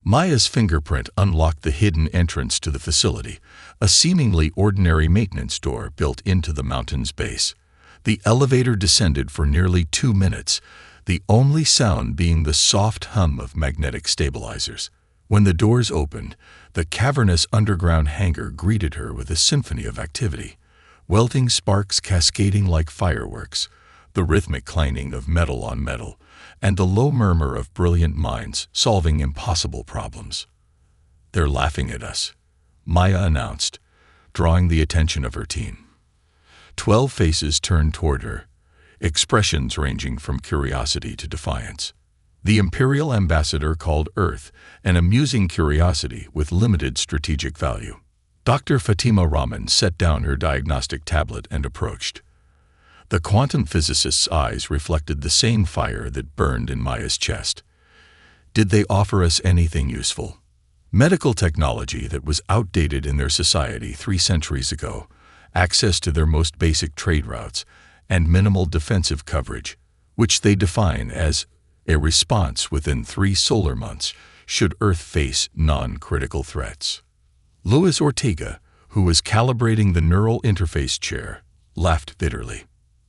Maya's fingerprint unlocked the hidden entrance to the facility, a seemingly ordinary maintenance door built into the mountain's base. The elevator descended for nearly 2 minutes, the only sound being the soft hum of magnetic stabilizers. When the doors opened, the cavernous underground hangar greeted her with a symphony of activity, welding sparks cascading like fireworks, the rhythmic clanging of metal on metal, and the low murmur of brilliant minds solving impossible problems. "They're laughing at us," Maya announced, drawing the attention of her team. 12 faces turned toward her, expressions ranging from curiosity to defiance. The Imperial ambassador called Earth an amusing curiosity with limited strategic value. Dr. Fatima Rahman set down her diagnostic tablet and approached. The quantum physicist's eyes reflected the same fire that burned in Maya's chest. Did they offer us anything useful? Medical technology that was outdated in their society 3 centuries ago, access to their most basic trade routes, and minimal defensive coverage, which they define as a response within 3 solar months should Earth face non-critical threats. Luis Ortega, who was calibrating the neural interface chair, laughed bitterly.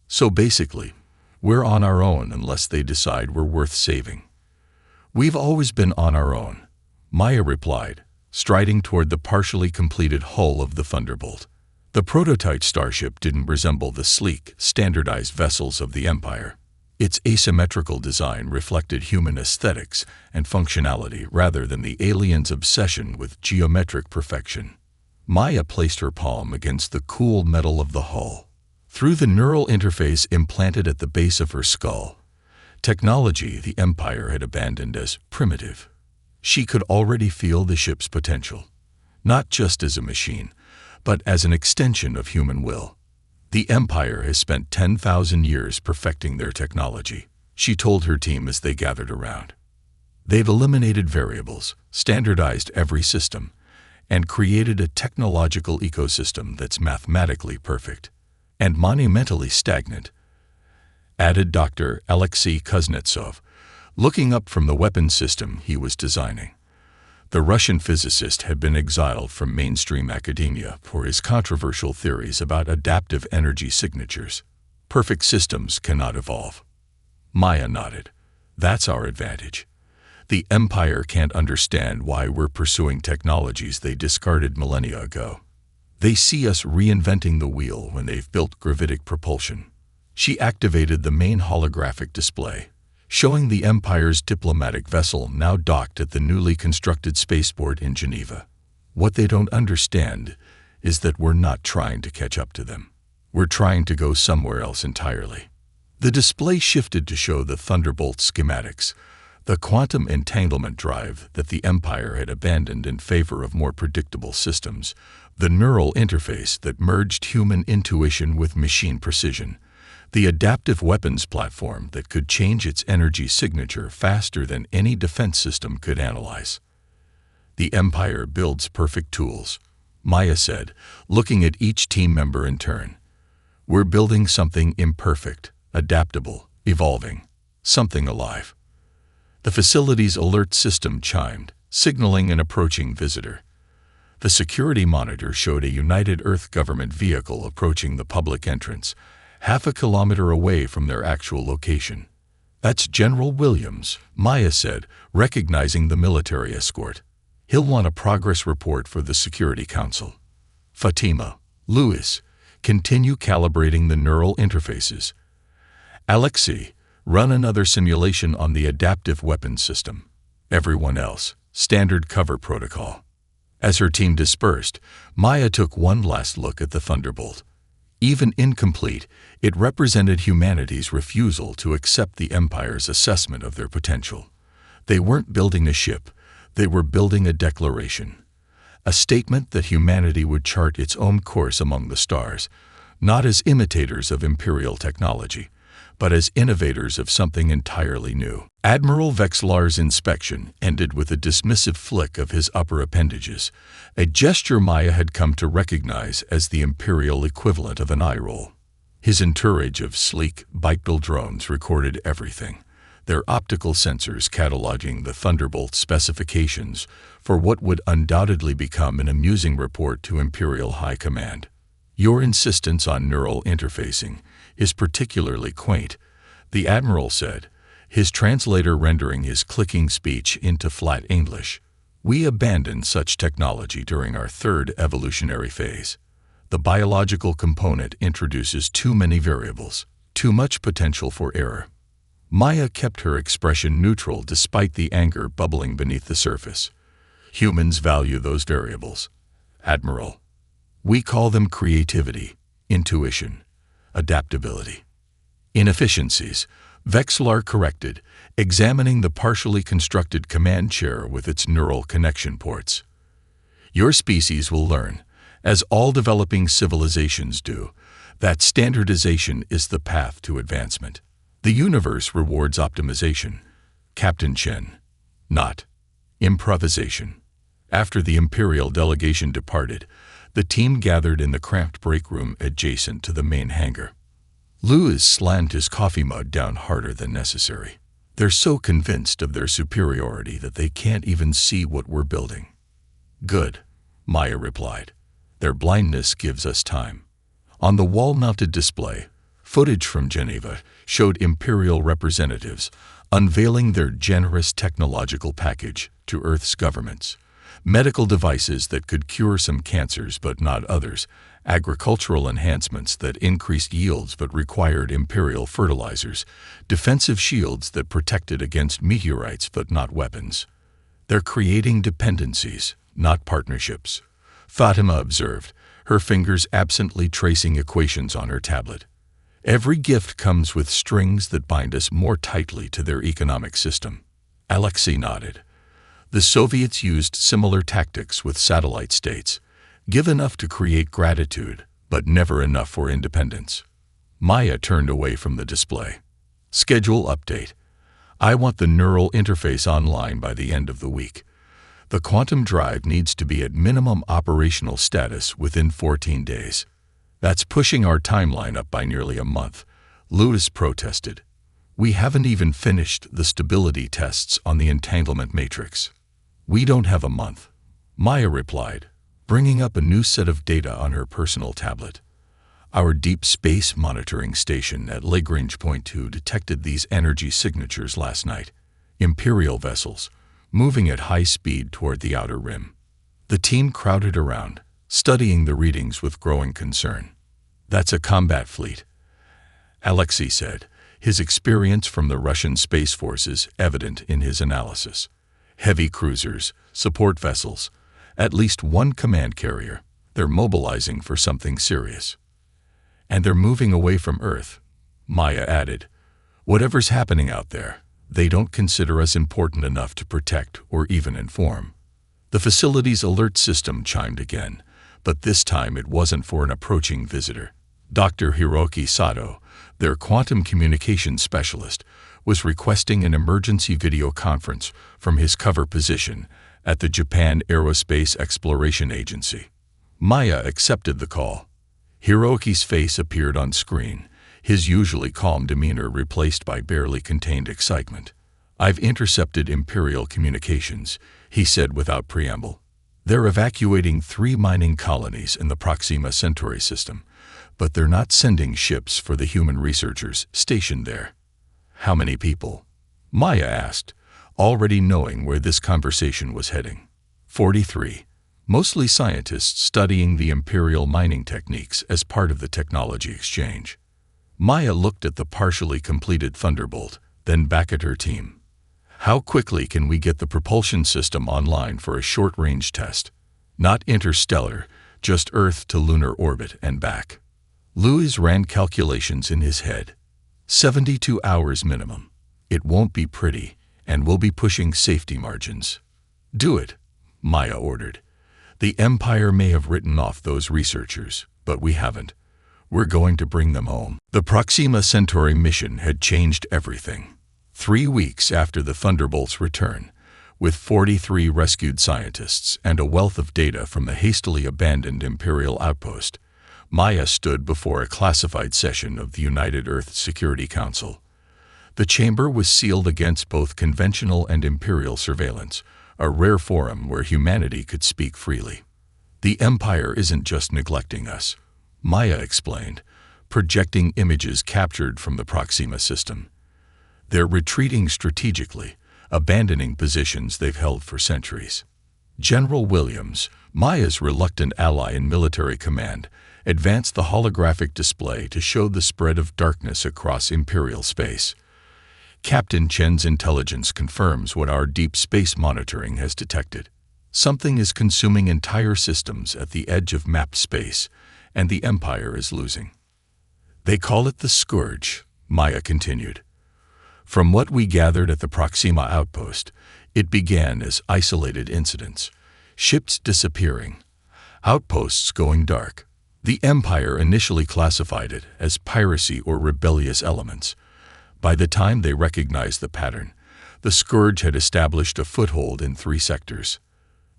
"So basically, we're on our own unless they decide we're worth saving." "We've always been on our own," Maya replied, striding toward the partially completed hull of the Thunderbolt. The prototype starship didn't resemble the sleek, standardized vessels of the Empire. Its asymmetrical design reflected human aesthetics and functionality rather than the aliens' obsession with geometric perfection. Maya placed her palm against the cool metal of the hull. Through the neural interface implanted at the base of her skull, technology the Empire had abandoned as primitive, she could already feel the ship's potential, not just as a machine, but as an extension of human will. "The Empire has spent 10,000 years perfecting their technology," she told her team as they gathered around. "They've eliminated variables, standardized every system, and created a technological ecosystem that's mathematically perfect and monumentally stagnant," added Dr. Alexei Kuznetsov, looking up from the weapons system he was designing. The Russian physicist had been exiled from mainstream academia for his controversial theories about adaptive energy signatures. "Perfect systems cannot evolve." Maya nodded. "That's our advantage. The Empire can't understand why we're pursuing technologies they discarded millennia ago. They see us reinventing the wheel when they've built gravitic propulsion." She activated the main holographic display, showing the Empire's diplomatic vessel now docked at the newly constructed spaceport in Geneva. "What they don't understand is that we're not trying to catch up to them. We're trying to go somewhere else entirely." The display shifted to show the Thunderbolt schematics, the quantum entanglement drive that the Empire had abandoned in favor of more predictable systems, the neural interface that merged human intuition with machine precision, the adaptive weapons platform that could change its energy signature faster than any defense system could analyze. "The Empire builds perfect tools," Maya said, looking at each team member in turn. "We're building something imperfect, adaptable, evolving, something alive." The facility's alert system chimed, signaling an approaching visitor. The security monitor showed a United Earth government vehicle approaching the public entrance, half a kilometer away from their actual location. "That's General Williams," Maya said, recognizing the military escort. "He'll want a progress report for the Security Council." "Fatima, Luis, continue calibrating the neural interfaces. Alexei, run another simulation on the adaptive weapons system. Everyone else, standard cover protocol." As her team dispersed, Maya took one last look at the Thunderbolt. Even incomplete, it represented humanity's refusal to accept the Empire's assessment of their potential. They weren't building a ship, they were building a declaration. A statement that humanity would chart its own course among the stars, not as imitators of Imperial technology, but as innovators of something entirely new. Admiral Vexlar's inspection ended with a dismissive flick of his upper appendages, a gesture Maya had come to recognize as the Imperial equivalent of an eye roll. His entourage of sleek, bipedal drones recorded everything, their optical sensors cataloging the Thunderbolt specifications for what would undoubtedly become an amusing report to Imperial High Command. "Your insistence on neural interfacing is particularly quaint," the Admiral said, his translator rendering his clicking speech into flat English. "We abandoned such technology during our third evolutionary phase. The biological component introduces too many variables, too much potential for error." Maya kept her expression neutral despite the anger bubbling beneath the surface. "Humans value those variables, Admiral. We call them creativity, intuition, adaptability." "Inefficiencies," Vexlar corrected, examining the partially constructed command chair with its neural connection ports. "Your species will learn, as all developing civilizations do, that standardization is the path to advancement. The universe rewards optimization, Captain Chen, not improvisation." After the Imperial delegation departed, the team gathered in the cramped break room adjacent to the main hangar. Louis slammed his coffee mug down harder than necessary. "They're so convinced of their superiority that they can't even see what we're building." "Good," Maya replied. "Their blindness gives us time." On the wall-mounted display, footage from Geneva showed Imperial representatives unveiling their generous technological package to Earth's governments. Medical devices that could cure some cancers but not others, agricultural enhancements that increased yields but required Imperial fertilizers, defensive shields that protected against meteorites but not weapons. "They're creating dependencies, not partnerships," Fatima observed, her fingers absently tracing equations on her tablet. "Every gift comes with strings that bind us more tightly to their economic system." Alexei nodded. "The Soviets used similar tactics with satellite states, give enough to create gratitude, but never enough for independence." Maya turned away from the display. "Schedule update. I want the neural interface online by the end of the week. The quantum drive needs to be at minimum operational status within 14 days. That's pushing our timeline up by nearly a month," Louis protested. "We haven't even finished the stability tests on the entanglement matrix." "We don't have a month," Maya replied, bringing up a new set of data on her personal tablet. "Our deep space monitoring station at Lagrange Point 2 detected these energy signatures last night. Imperial vessels, moving at high speed toward the outer rim." The team crowded around, studying the readings with growing concern. "That's a combat fleet," Alexei said, his experience from the Russian Space Forces evident in his analysis. "Heavy cruisers, support vessels, at least one command carrier. They're mobilizing for something serious." "And they're moving away from Earth," Maya added. "Whatever's happening out there, they don't consider us important enough to protect or even inform." The facility's alert system chimed again, but this time it wasn't for an approaching visitor. Dr. Hiroki Sato, their quantum communications specialist, was requesting an emergency video conference from his cover position at the Japan Aerospace Exploration Agency. Maya accepted the call. Hiroki's face appeared on screen, his usually calm demeanor replaced by barely contained excitement. "I've intercepted Imperial communications," he said without preamble. "They're evacuating 3 mining colonies in the Proxima Centauri system, but they're not sending ships for the human researchers stationed there." "How many people?" Maya asked, already knowing where this conversation was heading. 43. Mostly scientists studying the Imperial mining techniques as part of the technology exchange. Maya looked at the partially completed Thunderbolt, then back at her team. "How quickly can we get the propulsion system online for a short-range test? Not interstellar, just Earth to lunar orbit and back." Louis ran calculations in his head. 72 hours minimum. It won't be pretty, and we'll be pushing safety margins. "Do it," Maya ordered. "The Empire may have written off those researchers, but we haven't. We're going to bring them home." The Proxima Centauri mission had changed everything. 3 weeks after the Thunderbolt's return, with 43 rescued scientists and a wealth of data from the hastily abandoned Imperial outpost, Maya stood before a classified session of the United Earth Security Council. The chamber was sealed against both conventional and imperial surveillance, a rare forum where humanity could speak freely. The Empire isn't just neglecting us, Maya explained, projecting images captured from the Proxima system. They're retreating strategically, abandoning positions they've held for centuries. General Williams, Maya's reluctant ally in military command, advanced the holographic display to show the spread of darkness across Imperial space. Captain Chen's intelligence confirms what our deep space monitoring has detected. Something is consuming entire systems at the edge of mapped space, and the Empire is losing. They call it the Scourge, Maya continued. From what we gathered at the Proxima outpost, it began as isolated incidents, ships disappearing, outposts going dark. The Empire initially classified it as piracy or rebellious elements. By the time they recognized the pattern, the Scourge had established a foothold in 3 sectors.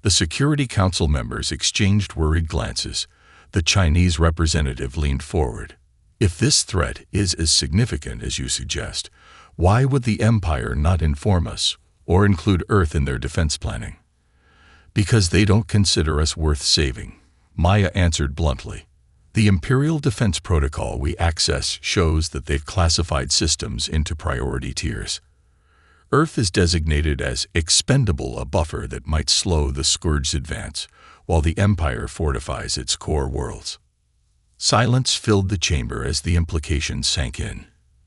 The Security Council members exchanged worried glances. The Chinese representative leaned forward. If this threat is as significant as you suggest, why would the Empire not inform us or include Earth in their defense planning? Because they don't consider us worth saving, Maya answered bluntly. The Imperial Defense Protocol we access shows that they've classified systems into priority tiers. Earth is designated as expendable, a buffer that might slow the Scourge's advance, while the Empire fortifies its core worlds. Silence filled the chamber as the implications sank in.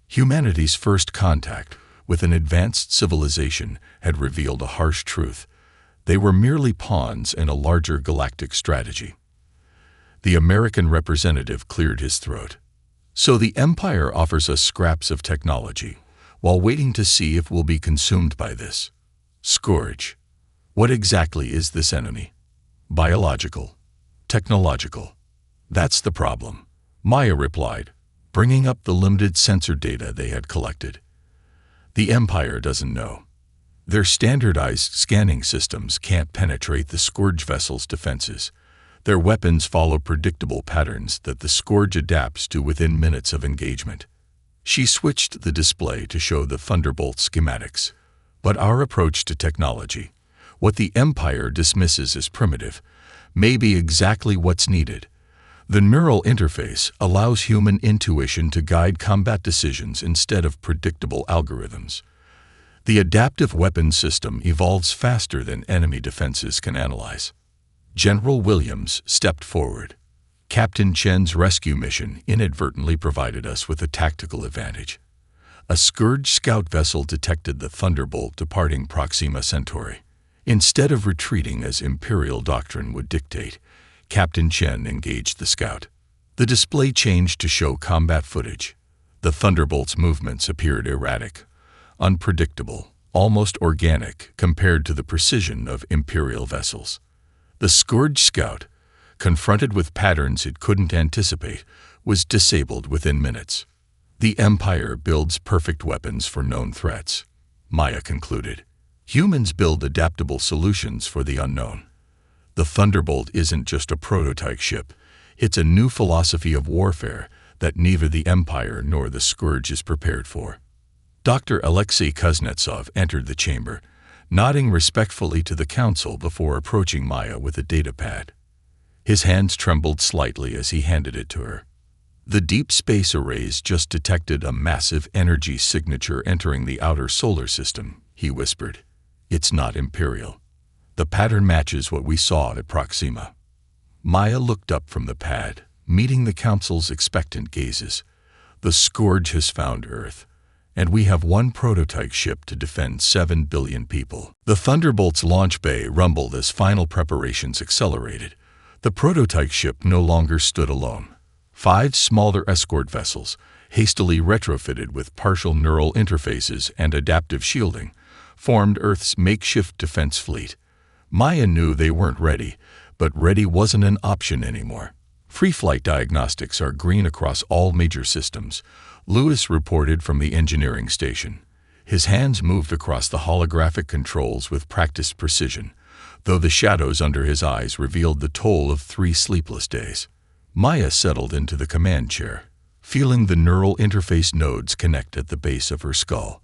Humanity's first contact with an advanced civilization had revealed a harsh truth. They were merely pawns in a larger galactic strategy. The American representative cleared his throat. So the Empire offers us scraps of technology, while waiting to see if we'll be consumed by this. Scourge. What exactly is this enemy? Biological? Technological? That's the problem, Maya replied, bringing up the limited sensor data they had collected. The Empire doesn't know. Their standardized scanning systems can't penetrate the Scourge vessel's defenses. Their weapons follow predictable patterns that the Scourge adapts to within minutes of engagement. She switched the display to show the Thunderbolt schematics. But our approach to technology, what the Empire dismisses as primitive, may be exactly what's needed. The neural interface allows human intuition to guide combat decisions instead of predictable algorithms. The adaptive weapon system evolves faster than enemy defenses can analyze. General Williams stepped forward. Captain Chen's rescue mission inadvertently provided us with a tactical advantage. A Scourge scout vessel detected the Thunderbolt departing Proxima Centauri. Instead of retreating as Imperial doctrine would dictate, Captain Chen engaged the scout. The display changed to show combat footage. The Thunderbolt's movements appeared erratic, unpredictable, almost organic compared to the precision of Imperial vessels. The Scourge scout, confronted with patterns it couldn't anticipate, was disabled within minutes. The Empire builds perfect weapons for known threats, Maya concluded. Humans build adaptable solutions for the unknown. The Thunderbolt isn't just a prototype ship, it's a new philosophy of warfare that neither the Empire nor the Scourge is prepared for. Dr. Alexei Kuznetsov entered the chamber, nodding respectfully to the council before approaching Maya with a datapad. His hands trembled slightly as he handed it to her. The deep space arrays just detected a massive energy signature entering the outer solar system, he whispered. It's not Imperial. The pattern matches what we saw at Proxima. Maya looked up from the pad, meeting the council's expectant gazes. The Scourge has found Earth, and we have one prototype ship to defend 7 billion people. The Thunderbolt's launch bay rumbled as final preparations accelerated. The prototype ship no longer stood alone. 5 smaller escort vessels, hastily retrofitted with partial neural interfaces and adaptive shielding, formed Earth's makeshift defense fleet. Maya knew they weren't ready, but ready wasn't an option anymore. Free-flight diagnostics are green across all major systems, Lewis reported from the engineering station. His hands moved across the holographic controls with practiced precision, though the shadows under his eyes revealed the toll of 3 sleepless days. Maya settled into the command chair. feeling the neural interface nodes connect at the base of her skull.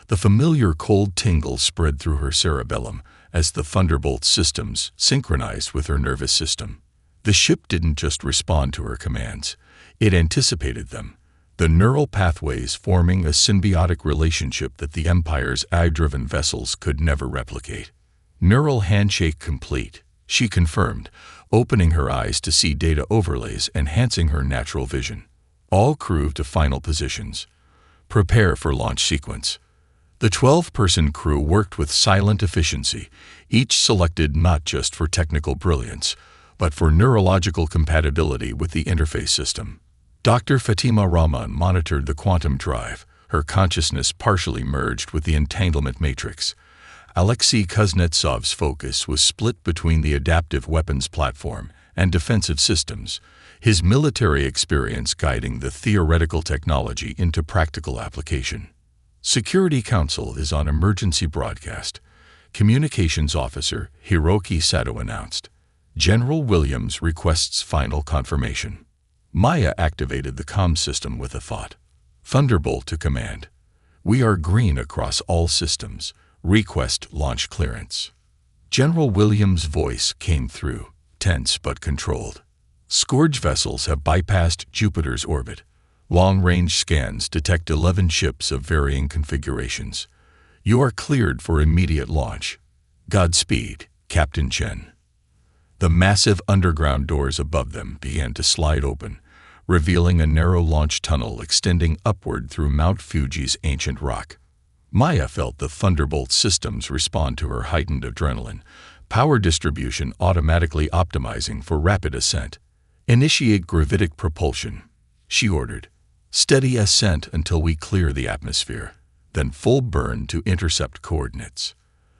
The familiar cold tingle spread through her cerebellum as the Thunderbolt systems synchronized with her nervous system. The ship didn't just respond to her commands, it anticipated them, the neural pathways forming a symbiotic relationship that the Empire's AI-driven vessels could never replicate. Neural handshake complete, she confirmed, opening her eyes to see data overlays enhancing her natural vision. All crew to final positions. Prepare for launch sequence. The 12-person crew worked with silent efficiency, each selected not just for technical brilliance, but for neurological compatibility with the interface system. Dr. Fatima Rahman monitored the quantum drive, her consciousness partially merged with the entanglement matrix. Alexei Kuznetsov's focus was split between the adaptive weapons platform and defensive systems, his military experience guiding the theoretical technology into practical application. Security Council is on emergency broadcast. Communications Officer Hiroki Sato announced. General Williams requests final confirmation. Maya activated the comm system with a thought. Thunderbolt to command. We are green across all systems. Request launch clearance. General Williams' voice came through, tense but controlled. Scourge vessels have bypassed Jupiter's orbit. Long-range scans detect 11 ships of varying configurations. You are cleared for immediate launch. Godspeed, Captain Chen. The massive underground doors above them began to slide open, revealing a narrow launch tunnel extending upward through Mount Fuji's ancient rock. Maya felt the Thunderbolt systems respond to her heightened adrenaline, power distribution automatically optimizing for rapid ascent. Initiate gravitic propulsion, she ordered. Steady ascent until we clear the atmosphere, then full burn to intercept coordinates.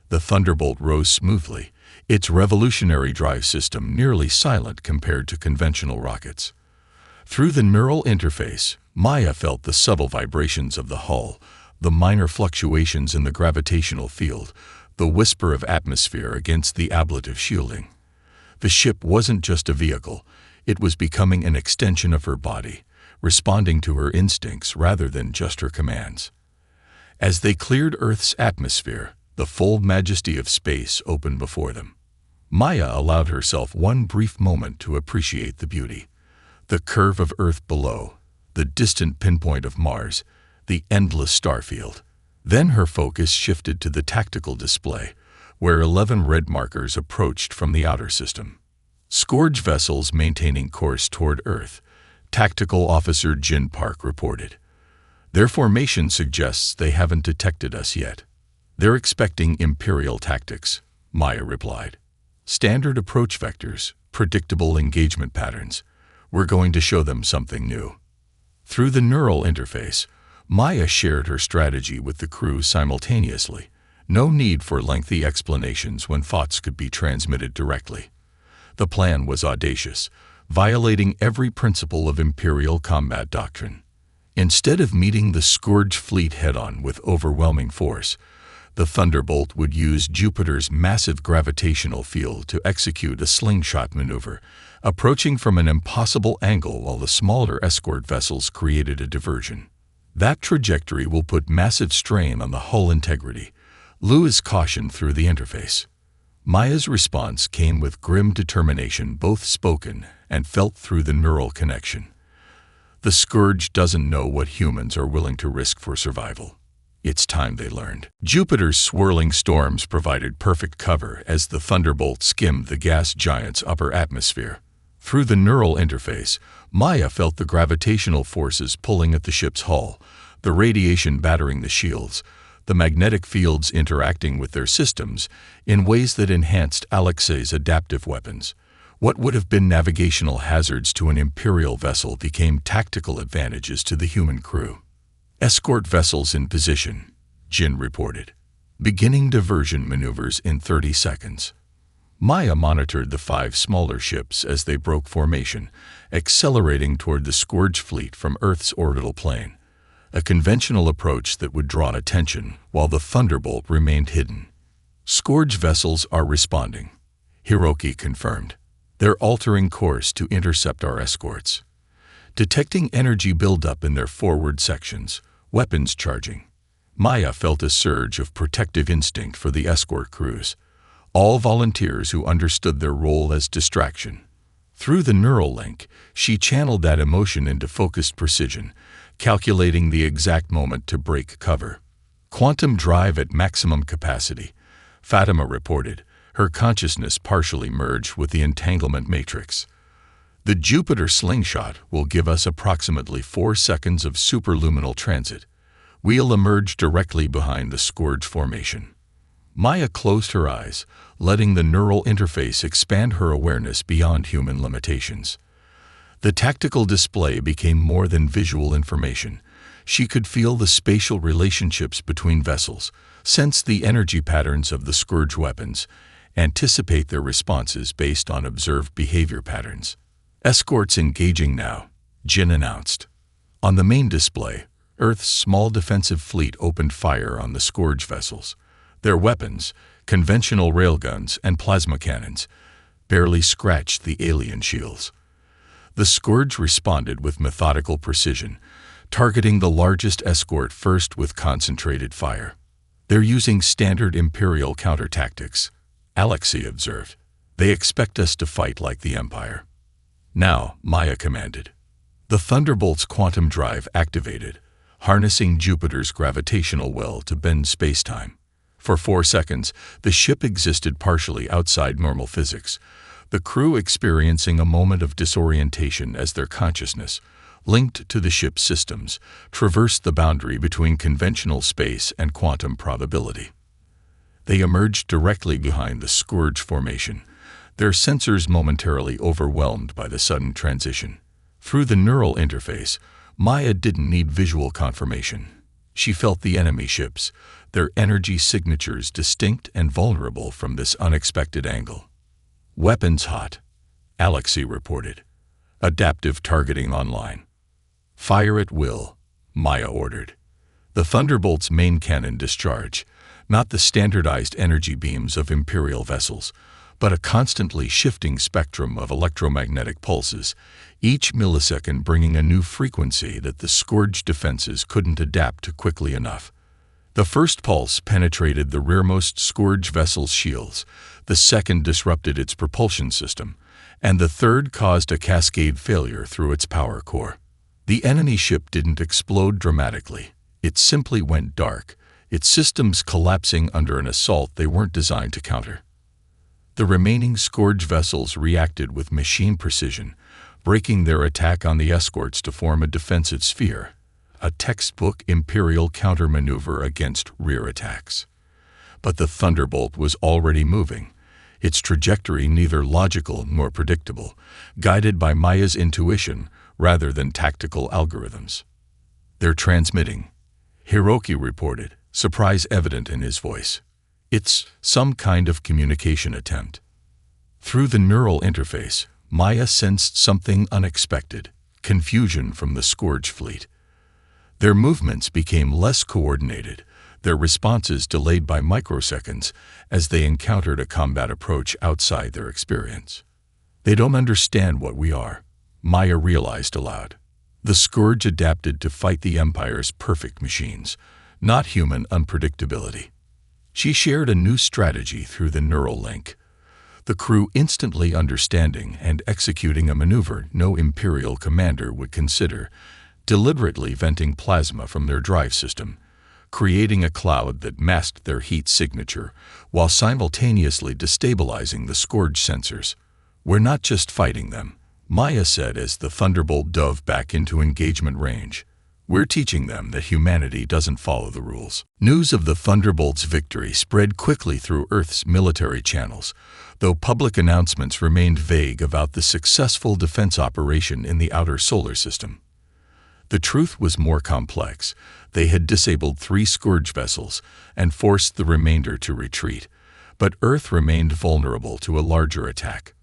The Thunderbolt rose smoothly, its revolutionary drive system nearly silent compared to conventional rockets. Through the neural interface, Maya felt the subtle vibrations of the hull, the minor fluctuations in the gravitational field, the whisper of atmosphere against the ablative shielding. The ship wasn't just a vehicle, it was becoming an extension of her body, responding to her instincts rather than just her commands. As they cleared Earth's atmosphere, the full majesty of space opened before them. Maya allowed herself one brief moment to appreciate the beauty. The curve of Earth below, the distant pinpoint of Mars, the endless starfield. Then her focus shifted to the tactical display, where 11 red markers approached from the outer system. Scourge vessels maintaining course toward Earth, Tactical Officer Jin Park reported. Their formation suggests they haven't detected us yet. They're expecting Imperial tactics, Maya replied. Standard approach vectors, predictable engagement patterns. We're going to show them something new. Through the neural interface, Maya shared her strategy with the crew simultaneously. No need for lengthy explanations when thoughts could be transmitted directly. The plan was audacious, violating every principle of Imperial combat doctrine. Instead of meeting the Scourge fleet head-on with overwhelming force, the Thunderbolt would use Jupiter's massive gravitational field to execute a slingshot maneuver, approaching from an impossible angle while the smaller escort vessels created a diversion. That trajectory will put massive strain on the hull integrity, Lewis cautioned through the interface. Maya's response came with grim determination, both spoken and felt through the neural connection. The Scourge doesn't know what humans are willing to risk for survival. It's time they learned. Jupiter's swirling storms provided perfect cover as the Thunderbolt skimmed the gas giant's upper atmosphere. Through the neural interface, Maya felt the gravitational forces pulling at the ship's hull, the radiation battering the shields, the magnetic fields interacting with their systems in ways that enhanced Alexei's adaptive weapons. What would have been navigational hazards to an Imperial vessel became tactical advantages to the human crew. Escort vessels in position, Jin reported. Beginning diversion maneuvers in 30 seconds. Maya monitored the 5 smaller ships as they broke formation, accelerating toward the Scourge fleet from Earth's orbital plane. A conventional approach that would draw attention while the Thunderbolt remained hidden. Scourge vessels are responding, Hiroki confirmed. They're altering course to intercept our escorts. detecting energy buildup in their forward sections, weapons charging. Maya felt a surge of protective instinct for the escort crews, all volunteers who understood their role as distraction. Through the neural link, she channeled that emotion into focused precision, calculating the exact moment to break cover. Quantum drive at maximum capacity, Fatima reported, her consciousness partially merged with the entanglement matrix. The Jupiter slingshot will give us approximately 4 seconds of superluminal transit. We'll emerge directly behind the Scourge formation. Maya closed her eyes, letting the neural interface expand her awareness beyond human limitations. The tactical display became more than visual information. She could feel the spatial relationships between vessels, sense the energy patterns of the Scourge weapons, anticipate their responses based on observed behavior patterns. Escorts engaging now, Jin announced. On the main display, Earth's small defensive fleet opened fire on the Scourge vessels. Their weapons, conventional railguns and plasma cannons, barely scratched the alien shields. The Scourge responded with methodical precision, targeting the largest escort first with concentrated fire. They're using standard Imperial counter-tactics, Alexei observed. They expect us to fight like the Empire. Now, Maya commanded. The Thunderbolt's quantum drive activated, harnessing Jupiter's gravitational well to bend spacetime. For 4 seconds, the ship existed partially outside normal physics, the crew experiencing a moment of disorientation as their consciousness, linked to the ship's systems, traversed the boundary between conventional space and quantum probability. They emerged directly behind the Scourge formation, their sensors momentarily overwhelmed by the sudden transition. Through the neural interface, Maya didn't need visual confirmation. She felt the enemy ships, their energy signatures distinct and vulnerable from this unexpected angle. Weapons hot, Alexei reported. Adaptive targeting online. Fire at will, Maya ordered. The Thunderbolt's main cannon discharge, not the standardized energy beams of Imperial vessels, but a constantly shifting spectrum of electromagnetic pulses, each millisecond bringing a new frequency that the Scourge defenses couldn't adapt to quickly enough. The first pulse penetrated the rearmost Scourge vessel's shields, the second disrupted its propulsion system, and the third caused a cascade failure through its power core. The enemy ship didn't explode dramatically. It simply went dark, its systems collapsing under an assault they weren't designed to counter. The remaining Scourge vessels reacted with machine precision, breaking their attack on the escorts to form a defensive sphere, a textbook Imperial countermaneuver against rear attacks. But the Thunderbolt was already moving, its trajectory neither logical nor predictable, guided by Maya's intuition rather than tactical algorithms. "They're transmitting," Hiroki reported, surprise evident in his voice. "It's some kind of communication attempt." Through the neural interface, Maya sensed something unexpected, confusion from the Scourge fleet. Their movements became less coordinated, their responses delayed by microseconds as they encountered a combat approach outside their experience. "They don't understand what we are," Maya realized aloud. The Scourge adapted to fight the Empire's perfect machines, not human unpredictability. She shared a new strategy through the neural link, the crew instantly understanding and executing a maneuver no Imperial commander would consider, deliberately venting plasma from their drive system, creating a cloud that masked their heat signature while simultaneously destabilizing the Scourge sensors. "We're not just fighting them," Maya said as the Thunderbolt dove back into engagement range. "We're teaching them that humanity doesn't follow the rules." News of the Thunderbolt's victory spread quickly through Earth's military channels, though public announcements remained vague about the successful defense operation in the outer solar system. The truth was more complex. They had disabled 3 Scourge vessels and forced the remainder to retreat, but Earth remained vulnerable to a larger attack.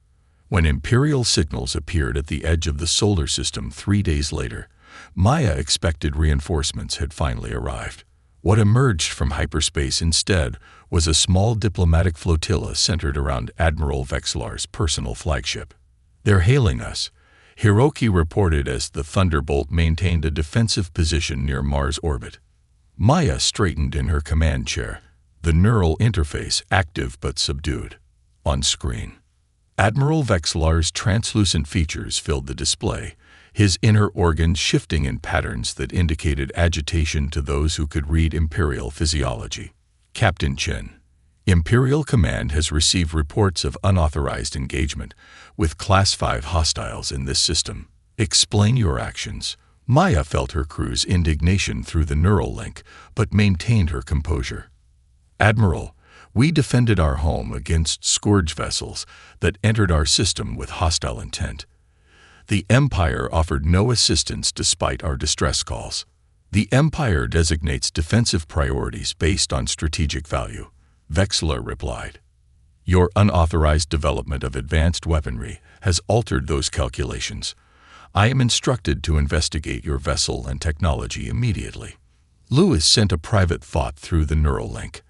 When Imperial signals appeared at the edge of the solar system 3 days later, Maya expected reinforcements had finally arrived. What emerged from hyperspace instead was a small diplomatic flotilla centered around Admiral Vexlar's personal flagship. "They're hailing us," Hiroki reported as the Thunderbolt maintained a defensive position near Mars orbit. Maya straightened in her command chair, the neural interface active but subdued. On screen, Admiral Vexlar's translucent features filled the display, his inner organs shifting in patterns that indicated agitation to those who could read Imperial physiology. Captain Chen, Imperial Command has received reports of unauthorized engagement with Class 5 hostiles in this system. Explain your actions. Maya felt her crew's indignation through the neural link, but maintained her composure. Admiral, we defended our home against scourge vessels that entered our system with hostile intent. The Empire offered no assistance despite our distress calls. The Empire designates defensive priorities based on strategic value, Vexlar replied. Your unauthorized development of advanced weaponry has altered those calculations. I am instructed to investigate your vessel and technology immediately. Lewis sent a private thought through the neural link.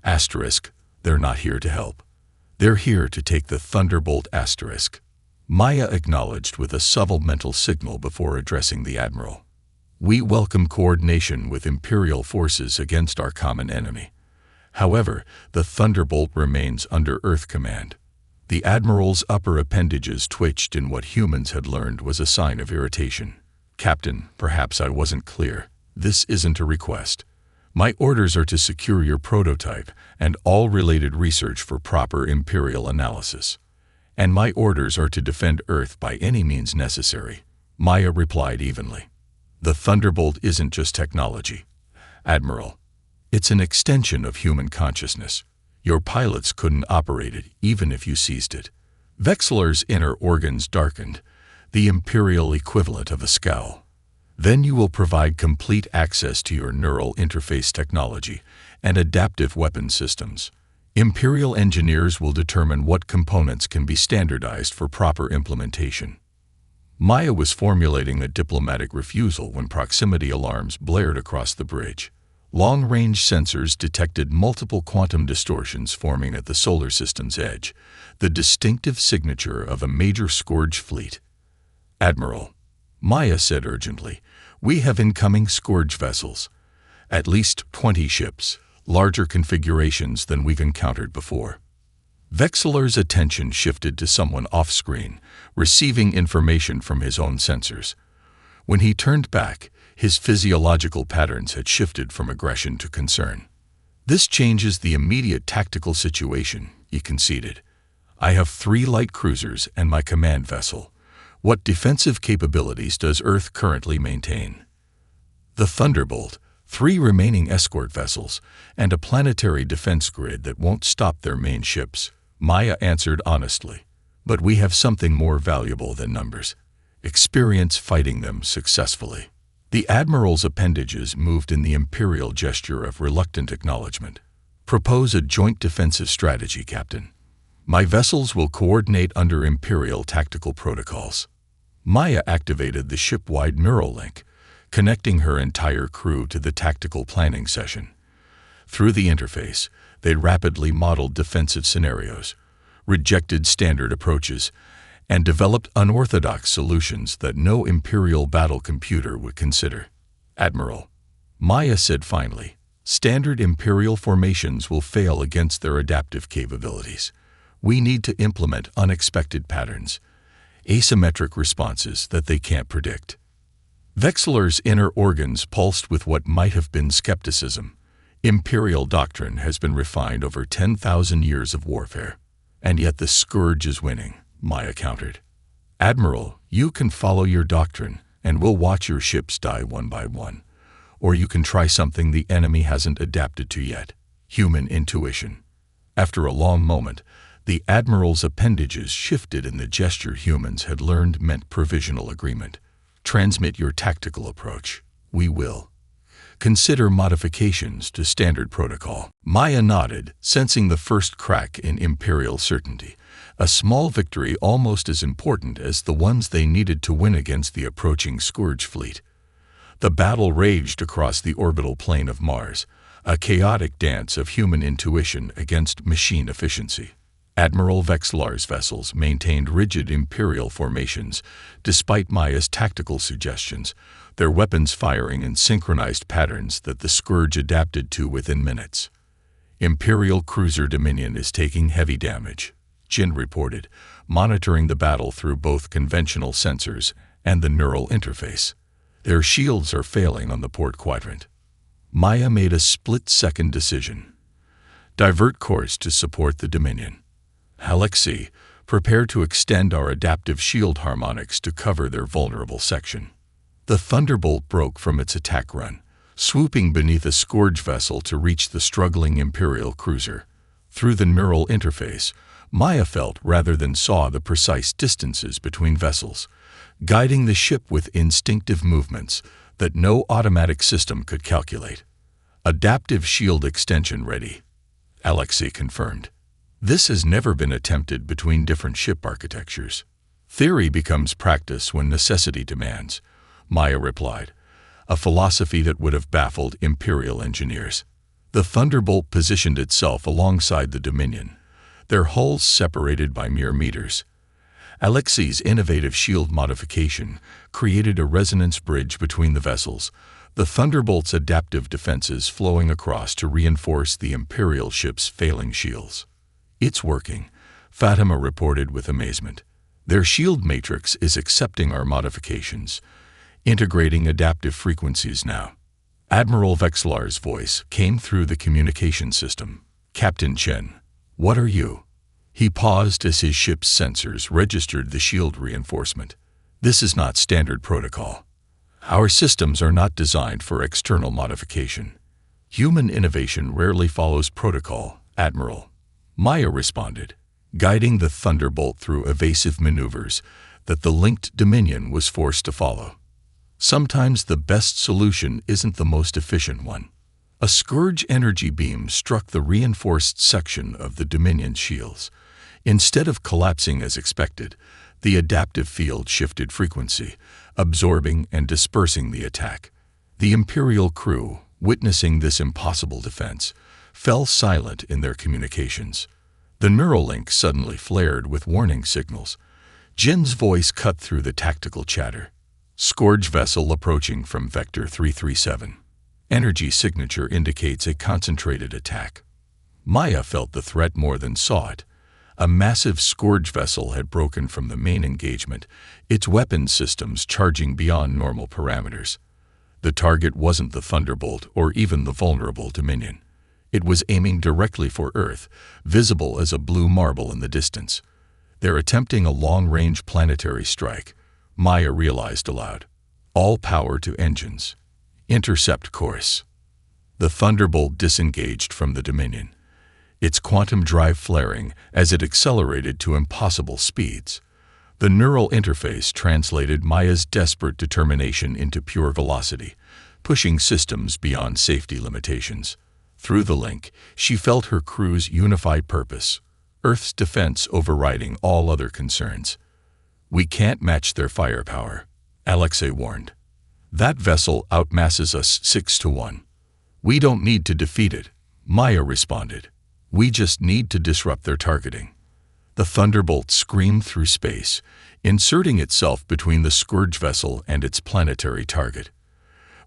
Asterisk, they're not here to help. They're here to take the Thunderbolt asterisk. Maya acknowledged with a subtle mental signal before addressing the Admiral. We welcome coordination with Imperial forces against our common enemy. However, the Thunderbolt remains under Earth command. The Admiral's upper appendages twitched in what humans had learned was a sign of irritation. Captain, perhaps I wasn't clear. This isn't a request. My orders are to secure your prototype and all related research for proper Imperial analysis. And my orders are to defend Earth by any means necessary, Maya replied evenly. The Thunderbolt isn't just technology, Admiral. It's an extension of human consciousness. Your pilots couldn't operate it even if you seized it. Vexlar's inner organs darkened, the Imperial equivalent of a scowl. Then you will provide complete access to your neural interface technology and adaptive weapon systems. Imperial engineers will determine what components can be standardized for proper implementation. Maya was formulating a diplomatic refusal when proximity alarms blared across the bridge. Long-range sensors detected multiple quantum distortions forming at the solar system's edge, the distinctive signature of a major scourge fleet. Admiral, Maya said urgently, we have incoming scourge vessels. At least 20 ships, larger configurations than we've encountered before. Vexlar's attention shifted to someone off-screen, receiving information from his own sensors. When he turned back, his physiological patterns had shifted from aggression to concern. This changes the immediate tactical situation, he conceded. I have 3 light cruisers and my command vessel. What defensive capabilities does Earth currently maintain? The Thunderbolt, 3 remaining escort vessels, and a planetary defense grid that won't stop their main ships, Maya answered honestly. But we have something more valuable than numbers. Experience fighting them successfully. The Admiral's appendages moved in the Imperial gesture of reluctant acknowledgement. Propose a joint defensive strategy, Captain. My vessels will coordinate under Imperial tactical protocols. Maya activated the ship-wide neural link, connecting her entire crew to the tactical planning session. Through the interface, they rapidly modeled defensive scenarios, rejected standard approaches, and developed unorthodox solutions that no Imperial battle computer would consider. Admiral, Maya said finally, standard Imperial formations will fail against their adaptive capabilities. We need to implement unexpected patterns, asymmetric responses that they can't predict. Vexlar's inner organs pulsed with what might have been skepticism. Imperial doctrine has been refined over 10,000 years of warfare, and yet the scourge is winning, Maya countered. Admiral, you can follow your doctrine, and we'll watch your ships die one by one. Or you can try something the enemy hasn't adapted to yet, human intuition. After a long moment, the Admiral's appendages shifted in the gesture humans had learned meant provisional agreement. Transmit your tactical approach. We will. Consider modifications to standard protocol. Maya nodded, sensing the first crack in Imperial certainty, a small victory almost as important as the ones they needed to win against the approaching Scourge fleet. The battle raged across the orbital plane of Mars, a chaotic dance of human intuition against machine efficiency. Admiral Vexlar's vessels maintained rigid Imperial formations, despite Maya's tactical suggestions, their weapons firing in synchronized patterns that the Scourge adapted to within minutes. Imperial cruiser Dominion is taking heavy damage, Jin reported, monitoring the battle through both conventional sensors and the neural interface. Their shields are failing on the port quadrant. Maya made a split-second decision. Divert course to support the Dominion. Alexei, prepare to extend our adaptive shield harmonics to cover their vulnerable section. The Thunderbolt broke from its attack run, swooping beneath a Scourge vessel to reach the struggling Imperial cruiser. Through the neural interface, Maya felt rather than saw the precise distances between vessels, guiding the ship with instinctive movements that no automatic system could calculate. Adaptive shield extension ready, Alexei confirmed. This has never been attempted between different ship architectures. Theory becomes practice when necessity demands, Maya replied, a philosophy that would have baffled Imperial engineers. The Thunderbolt positioned itself alongside the Dominion, their hulls separated by mere meters. Alexei's innovative shield modification created a resonance bridge between the vessels, the Thunderbolt's adaptive defenses flowing across to reinforce the Imperial ship's failing shields. It's working, Fatima reported with amazement. Their shield matrix is accepting our modifications, integrating adaptive frequencies now. Admiral Vexlar's voice came through the communication system. Captain Chen, what are you? He paused as his ship's sensors registered the shield reinforcement. This is not standard protocol. Our systems are not designed for external modification. Human innovation rarely follows protocol, Admiral. Maya responded, guiding the Thunderbolt through evasive maneuvers that the linked Dominion was forced to follow. Sometimes the best solution isn't the most efficient one. A Scourge energy beam struck the reinforced section of the Dominion's shields. Instead of collapsing as expected, the adaptive field shifted frequency, absorbing and dispersing the attack. The Imperial crew, witnessing this impossible defense, fell silent in their communications. The Neuralink suddenly flared with warning signals. Jin's voice cut through the tactical chatter. Scourge vessel approaching from Vector 337. Energy signature indicates a concentrated attack. Maya felt the threat more than saw it. A massive Scourge vessel had broken from the main engagement, its weapon systems charging beyond normal parameters. The target wasn't the Thunderbolt or even the vulnerable Dominion. It was aiming directly for Earth, visible as a blue marble in the distance. They're attempting a long-range planetary strike, Maya realized aloud. All power to engines. Intercept course. The Thunderbolt disengaged from the Dominion, its quantum drive flaring as it accelerated to impossible speeds. The neural interface translated Maya's desperate determination into pure velocity, pushing systems beyond safety limitations. Through the link, she felt her crew's unified purpose, Earth's defense overriding all other concerns. We can't match their firepower, Alexei warned. That vessel outmasses us 6-1. We don't need to defeat it, Maya responded. We just need to disrupt their targeting. The Thunderbolt screamed through space, inserting itself between the Scourge vessel and its planetary target.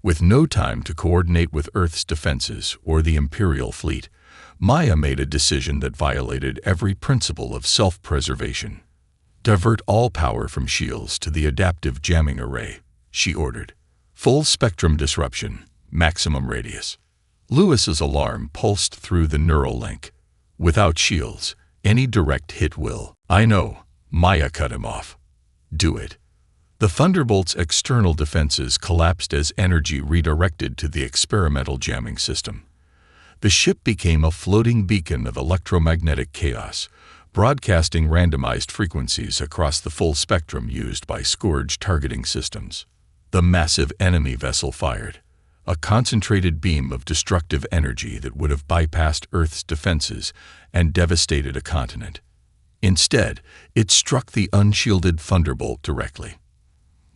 With no time to coordinate with Earth's defenses or the Imperial fleet, Maya made a decision that violated every principle of self-preservation. Divert all power from shields to the adaptive jamming array, she ordered. Full spectrum disruption, maximum radius. Lewis's alarm pulsed through the neural link. Without shields, any direct hit will. I know, Maya cut him off. Do it. The Thunderbolt's external defenses collapsed as energy redirected to the experimental jamming system. The ship became a floating beacon of electromagnetic chaos, broadcasting randomized frequencies across the full spectrum used by Scourge targeting systems. The massive enemy vessel fired, a concentrated beam of destructive energy that would have bypassed Earth's defenses and devastated a continent. Instead, it struck the unshielded Thunderbolt directly.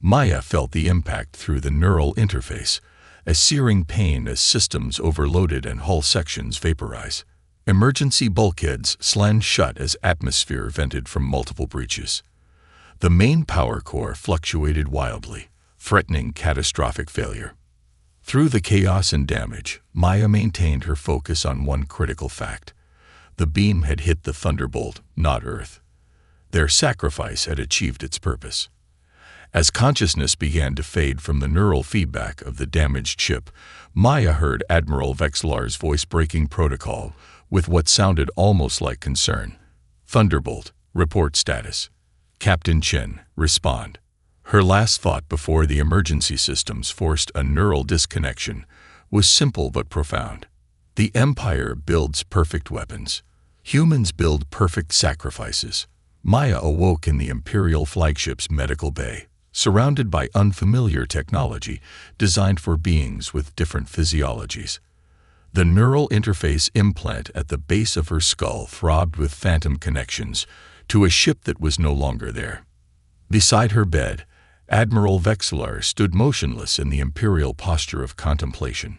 Maya felt the impact through the neural interface, a searing pain as systems overloaded and hull sections vaporize. Emergency bulkheads slammed shut as atmosphere vented from multiple breaches. The main power core fluctuated wildly, threatening catastrophic failure. Through the chaos and damage, Maya maintained her focus on one critical fact. The beam had hit the Thunderbolt, not Earth. Their sacrifice had achieved its purpose. As consciousness began to fade from the neural feedback of the damaged ship, Maya heard Admiral Vexlar's voice-breaking protocol with what sounded almost like concern. Thunderbolt, report status. Captain Chen, respond. Her last thought before the emergency systems forced a neural disconnection was simple but profound. The Empire builds perfect weapons. Humans build perfect sacrifices. Maya awoke in the Imperial flagship's medical bay, surrounded by unfamiliar technology designed for beings with different physiologies. The neural interface implant at the base of her skull throbbed with phantom connections to a ship that was no longer there. Beside her bed, Admiral Vexlar stood motionless in the Imperial posture of contemplation.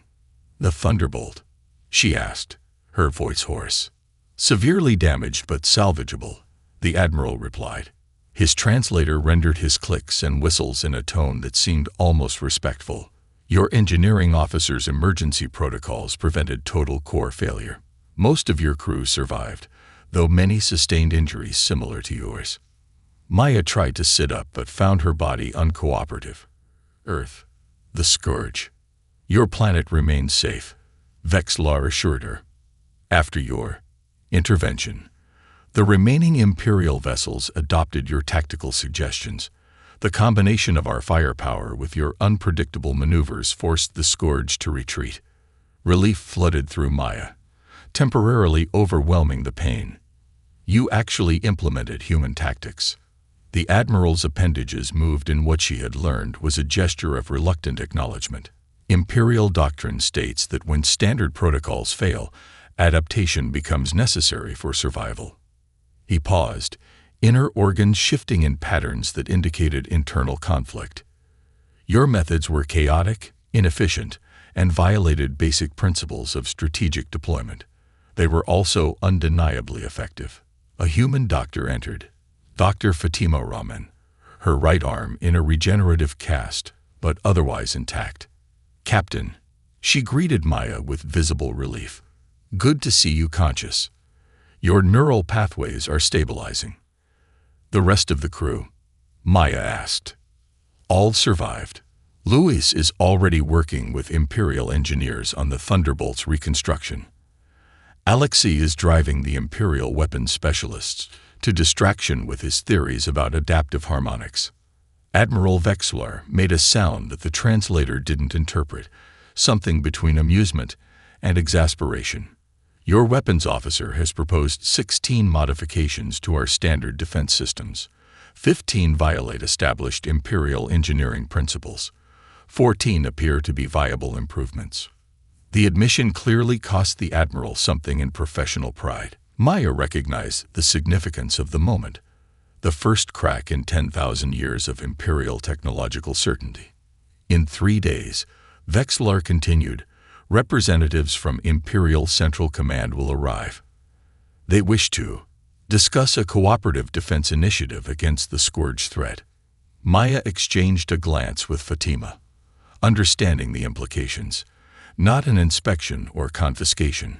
"The Thunderbolt?" she asked, her voice hoarse. "Severely damaged but salvageable," the Admiral replied. His translator rendered his clicks and whistles in a tone that seemed almost respectful. "Your engineering officer's emergency protocols prevented total core failure. Most of your crew survived, though many sustained injuries similar to yours." Maya tried to sit up but found her body uncooperative. "Earth, the Scourge. Your planet remains safe," Vexlar assured her. "After your intervention, the remaining Imperial vessels adopted your tactical suggestions. The combination of our firepower with your unpredictable maneuvers forced the Scourge to retreat." Relief flooded through Maya, temporarily overwhelming the pain. "You actually implemented human tactics." The Admiral's appendages moved in what she had learned was a gesture of reluctant acknowledgement. Imperial doctrine states that when standard protocols fail, adaptation becomes necessary for survival. He paused, inner organs shifting in patterns that indicated internal conflict. "Your methods were chaotic, inefficient, and violated basic principles of strategic deployment. They were also undeniably effective." A human doctor entered. Dr. Fatima Rahman, her right arm in a regenerative cast, but otherwise intact. "Captain," she greeted Maya with visible relief. "Good to see you conscious. Your neural pathways are stabilizing." "The rest of the crew?" Maya asked. "All survived. Luis is already working with Imperial engineers on the Thunderbolt's reconstruction. Alexei is driving the Imperial weapons specialists to distraction with his theories about adaptive harmonics." Admiral Vexlar made a sound that the translator didn't interpret, something between amusement and exasperation. "Your weapons officer has proposed 16 modifications to our standard defense systems. 15 violate established Imperial engineering principles. 14 appear to be viable improvements." The admission clearly cost the Admiral something in professional pride. Maya recognized the significance of the moment, the first crack in 10,000 years of Imperial technological certainty. "In 3 days," Vexlar continued, "representatives from Imperial Central Command will arrive. They wish to discuss a cooperative defense initiative against the Scourge threat." Maya exchanged a glance with Fatima, understanding the implications. Not an inspection or confiscation.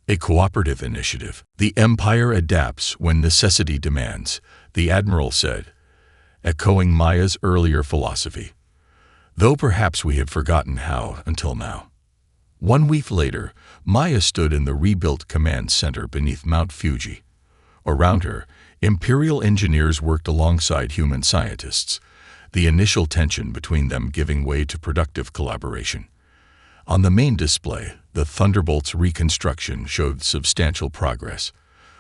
A cooperative initiative. "The Empire adapts when necessity demands," the Admiral said, echoing Maya's earlier philosophy. "Though perhaps we have forgotten how until now." 1 week later, Maya stood in the rebuilt command center beneath Mount Fuji. Around her, Imperial engineers worked alongside human scientists, the initial tension between them giving way to productive collaboration. On the main display, the Thunderbolt's reconstruction showed substantial progress.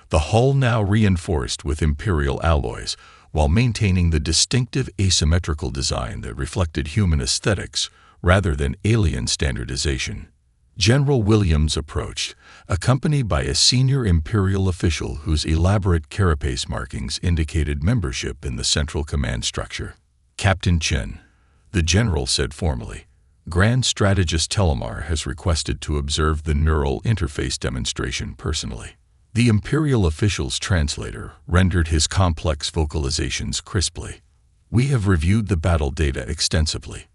The hull now reinforced with Imperial alloys, while maintaining the distinctive asymmetrical design that reflected human aesthetics rather than alien standardization. General Williams approached, accompanied by a senior Imperial official whose elaborate carapace markings indicated membership in the Central Command structure. "Captain Chen," the general said formally, Grand Strategist Telomar has requested to observe the neural interface demonstration personally. The Imperial official's translator rendered his complex vocalizations crisply. We have reviewed the battle data extensively.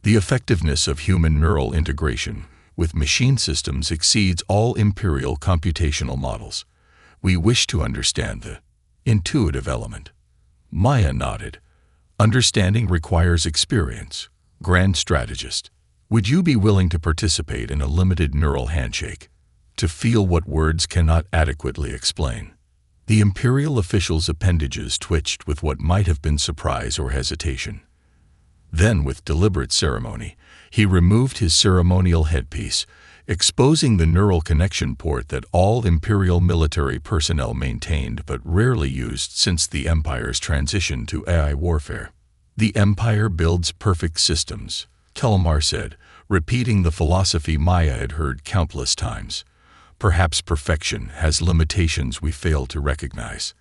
The effectiveness of human neural integration with machine systems exceeds all Imperial computational models. We wish to understand the intuitive element. Maya nodded. Understanding requires experience. Grand Strategist, would you be willing to participate in a limited neural handshake? To feel what words cannot adequately explain. The Imperial official's appendages twitched with what might have been surprise or hesitation. Then, with deliberate ceremony, he removed his ceremonial headpiece, exposing the neural connection port that all Imperial military personnel maintained but rarely used since the Empire's transition to AI warfare. The Empire builds perfect systems, Telomar said, repeating the philosophy Maya had heard countless times. Perhaps perfection has limitations we fail to recognize.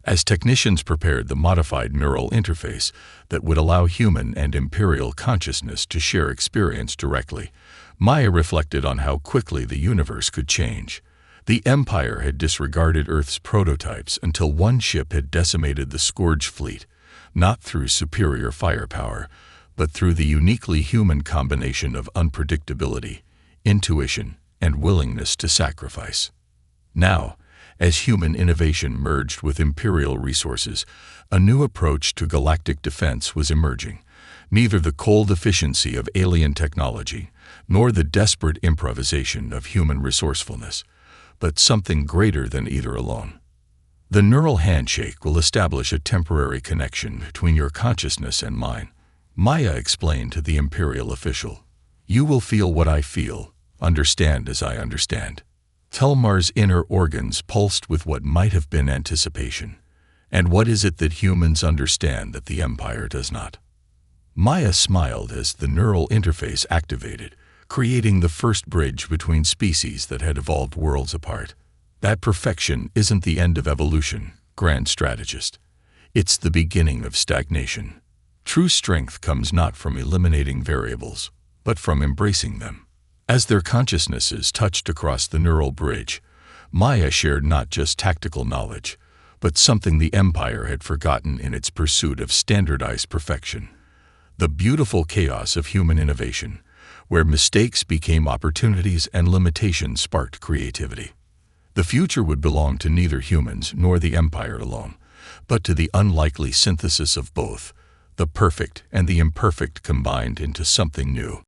As technicians prepared the modified neural interface that would allow human and Imperial consciousness to share experience directly, Maya reflected on how quickly the universe could change. The Empire had disregarded Earth's prototypes until one ship had decimated the Scourge fleet, not through superior firepower, but through the uniquely human combination of unpredictability, intuition, and willingness to sacrifice. Now, as human innovation merged with Imperial resources, a new approach to galactic defense was emerging. Neither the cold efficiency of alien technology nor the desperate improvisation of human resourcefulness, but something greater than either alone. The neural handshake will establish a temporary connection between your consciousness and mine, Maya explained to the Imperial official. You will feel what I feel, understand as I understand. Telomar's inner organs pulsed with what might have been anticipation. And what is it that humans understand that the Empire does not? Maya smiled as the neural interface activated, creating the first bridge between species that had evolved worlds apart. That perfection isn't the end of evolution, Grand Strategist. It's the beginning of stagnation. True strength comes not from eliminating variables, but from embracing them. As their consciousnesses touched across the neural bridge, Maya shared not just tactical knowledge, but something the Empire had forgotten in its pursuit of standardized perfection. The beautiful chaos of human innovation, where mistakes became opportunities and limitations sparked creativity. The future would belong to neither humans nor the Empire alone, but to the unlikely synthesis of both, the perfect and the imperfect combined into something new.